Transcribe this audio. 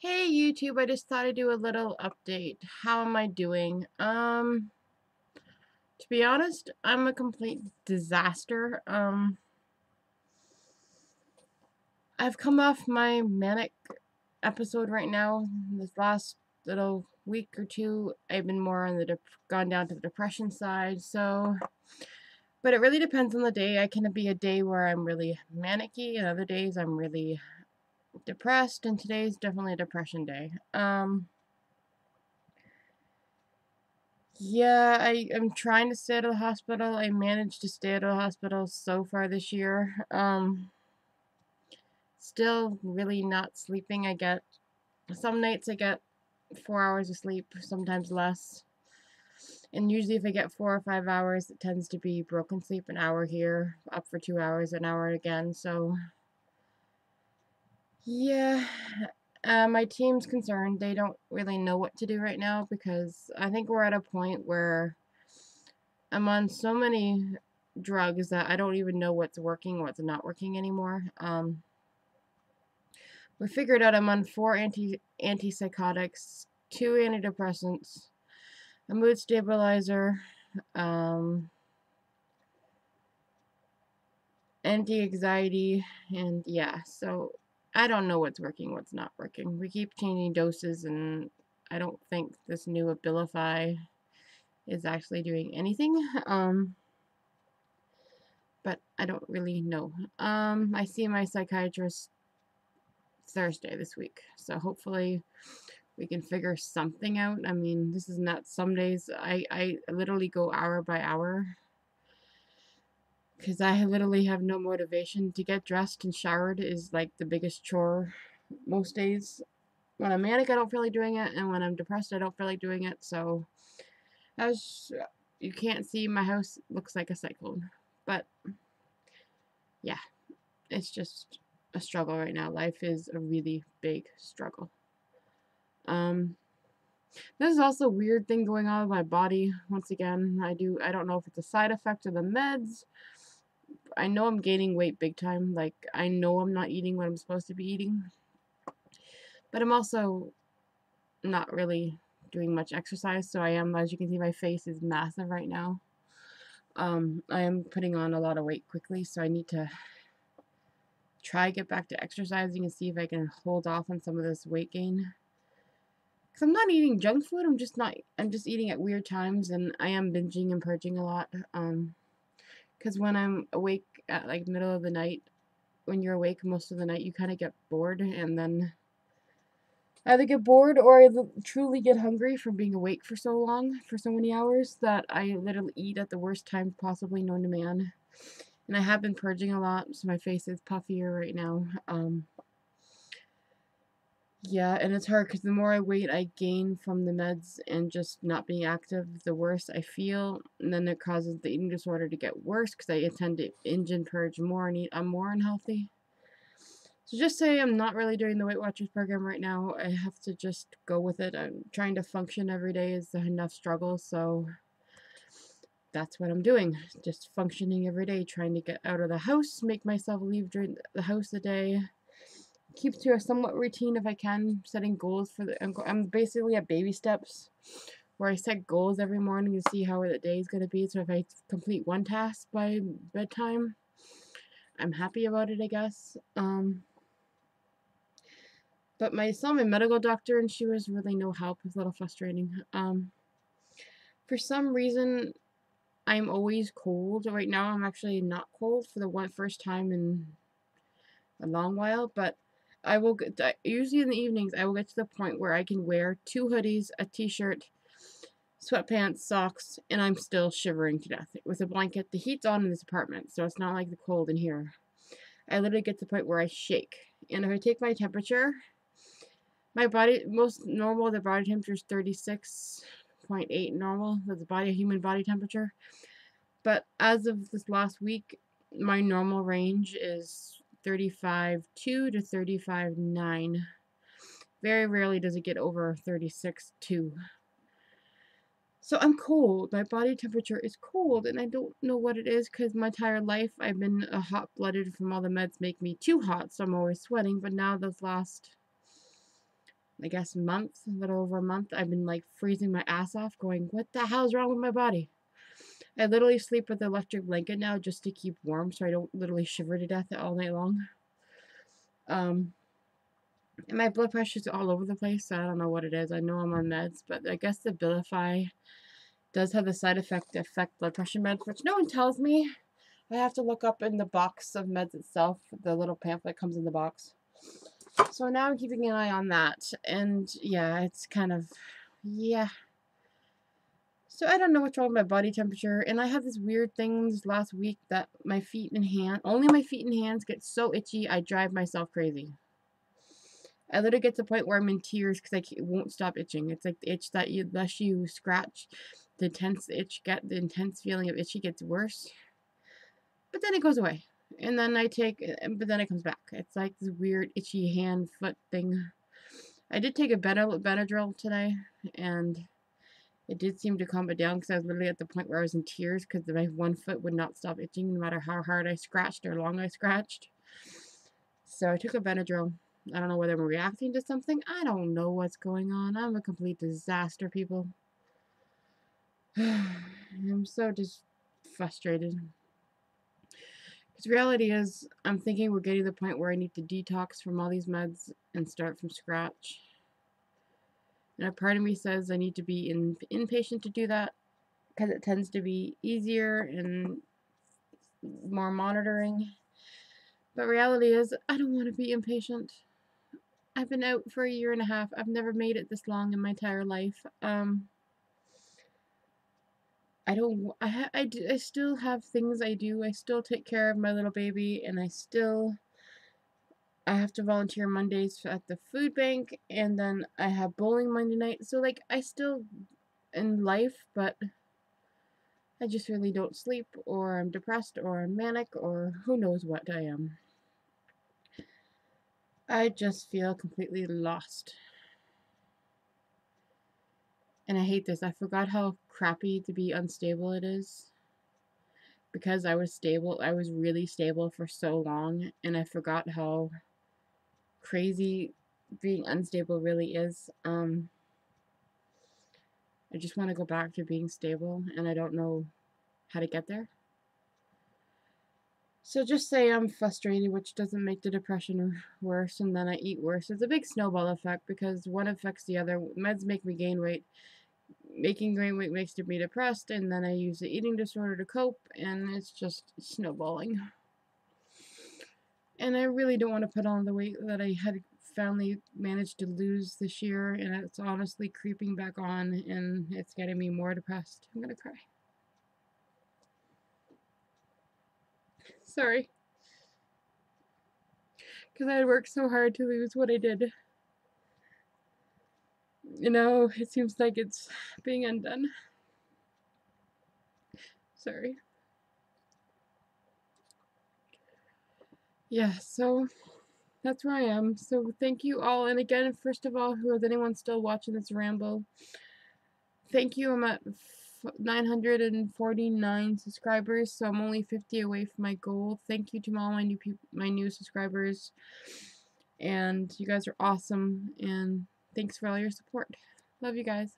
Hey YouTube, I just thought I'd do a little update. How am I doing? To be honest, I'm a complete disaster. I've come off my manic episode right now. This last little week or two, I've been more on the gone down to the depression side, but it really depends on the day. I can be a day where I'm really manicky, and other days I'm really depressed, and today's definitely a depression day. Yeah, I am trying to stay out of the hospital. I managed to stay out of the hospital so far this year. Still really not sleeping. I get some nights I get 4 hours of sleep, sometimes less. And usually if I get 4 or 5 hours, it tends to be broken sleep, an hour here, up for 2 hours, an hour again. So yeah, my team's concerned. They don't really know what to do right now because I think we're at a point where I'm on so many drugs that I don't even know what's working, what's not working anymore. We figured out I'm on four antipsychotics, two antidepressants, a mood stabilizer, um, anti-anxiety, and yeah. So I don't know what's working, what's not working. We keep changing doses, and I don't think this new Abilify is actually doing anything. But I don't really know. I see my psychiatrist Thursday this week. So hopefully we can figure something out. I mean, this is not some days I literally go hour by hour because I literally have no motivation to get dressed and showered is like the biggest chore most days. When I'm manic, I don't feel like doing it, and when I'm depressed, I don't feel like doing it. So as you can't see, my house looks like a cyclone. But yeah, it's just a struggle right now. Life is a really big struggle. Um, There's also a weird thing going on with my body. Once again, I don't know if it's a side effect of the meds. I know I'm gaining weight big time. Like, I know I'm not eating what I'm supposed to be eating. But I'm also not really doing much exercise. So I am, as you can see, my face is massive right now. I am putting on a lot of weight quickly. So I need to try get back to exercising and see if I can hold off on some of this weight gain. Because I'm not eating junk food. I'm just eating at weird times, and I am binging and purging a lot. Because when I'm awake at like middle of the night, when you're awake most of the night, you kind of get bored, and then I either get bored or I truly get hungry from being awake for so long, for so many hours, that I literally eat at the worst time possibly known to man. And I have been purging a lot, so my face is puffier right now. Yeah, and it's hard because the more I wait, I gain from the meds and just not being active, the worse I feel. And then it causes the eating disorder to get worse because I tend to binge and purge more and I'm more unhealthy. So just say I'm not really doing the Weight Watchers program right now. I have to just go with it. I'm trying to function every day is enough struggle, so that's what I'm doing. Just functioning every day, trying to get out of the house, make myself leave during the house a day, keep to a somewhat routine if I can, setting goals for the. I'm basically at baby steps where I set goals every morning to see how the day is going to be. So if I complete one task by bedtime, I'm happy about it, I guess. But I saw my medical doctor and she was really no help. It's a little frustrating. For some reason, I'm always cold. Right now, I'm actually not cold for the first time in a long while, but I will get, usually in the evenings I will get to the point where I can wear two hoodies, a t-shirt, sweatpants, socks, and I'm still shivering to death with a blanket. The heat's on in this apartment, so it's not like the cold in here. I literally get to the point where I shake. And if I take my temperature, my body, most normal, the body temperature is 36.8 normal. That's human body temperature. But as of this last week, my normal range is 35.2 to 35.9. Very rarely does it get over 36.2. So I'm cold. My body temperature is cold, and I don't know what it is because my entire life I've been a hot-blooded from all the meds make me too hot, so I'm always sweating. But now this last I guess, month, a little over a month, I've been like freezing my ass off, going, what the hell's wrong with my body? I literally sleep with an electric blanket now just to keep warm so I don't literally shiver to death all night long. And my blood pressure's all over the place, so I don't know what it is. I know I'm on meds, but I guess the Abilify does have the side effect to affect blood pressure meds, which no one tells me. I have to look up in the box of meds itself, the little pamphlet comes in the box. So now I'm keeping an eye on that, and yeah, it's kind of, yeah. So I don't know what's wrong with my body temperature, and I have this weird thing this last week that my feet and hands, only my feet and hands get so itchy, I drive myself crazy. I literally get to the point where I'm in tears because it won't stop itching. It's like the itch that you, unless you scratch, the intense itch, the intense feeling of itchy gets worse. But then it goes away. And then but then it comes back. It's like this weird itchy hand, foot thing. I did take a Benadryl today, and it did seem to calm it down because I was literally at the point where I was in tears because my one foot would not stop itching no matter how hard I scratched or long I scratched. So I took a Benadryl. I don't know whether I'm reacting to something. I don't know what's going on. I'm a complete disaster, people. I'm so just frustrated. Because reality is, I'm thinking we're getting to the point where I need to detox from all these meds and start from scratch. And a part of me says I need to be inpatient to do that because it tends to be easier and more monitoring. But reality is, I don't want to be inpatient. I've been out for a year and a half. I've never made it this long in my entire life. I still have things I do. I still take care of my little baby, and I have to volunteer Mondays at the food bank, and then I have bowling Monday night. So, like, I still in life, but I just really don't sleep, or I'm depressed, or I'm manic, or who knows what I am. I just feel completely lost. And I hate this. I forgot how crappy to be unstable it is. Because I was stable, I was really stable for so long, and I forgot how crazy being unstable really is. I just want to go back to being stable, and I don't know how to get there. So just say I'm frustrated, which doesn't make the depression worse, and then I eat worse. It's a big snowball effect because one affects the other. Meds make me gain weight. Making gain weight makes me depressed, and then I use the eating disorder to cope, and it's just snowballing. And I really don't want to put on the weight that I had finally managed to lose this year, and it's honestly creeping back on, and it's getting me more depressed. I'm gonna cry. Sorry. Because I had worked so hard to lose what I did. You know, it seems like it's being undone. Sorry. Yeah, so that's where I am. So thank you all. And again, first of all, who is anyone still watching this ramble? Thank you. I'm at 949 subscribers, so I'm only 50 away from my goal. Thank you to all my new subscribers, and you guys are awesome. And thanks for all your support. Love you guys.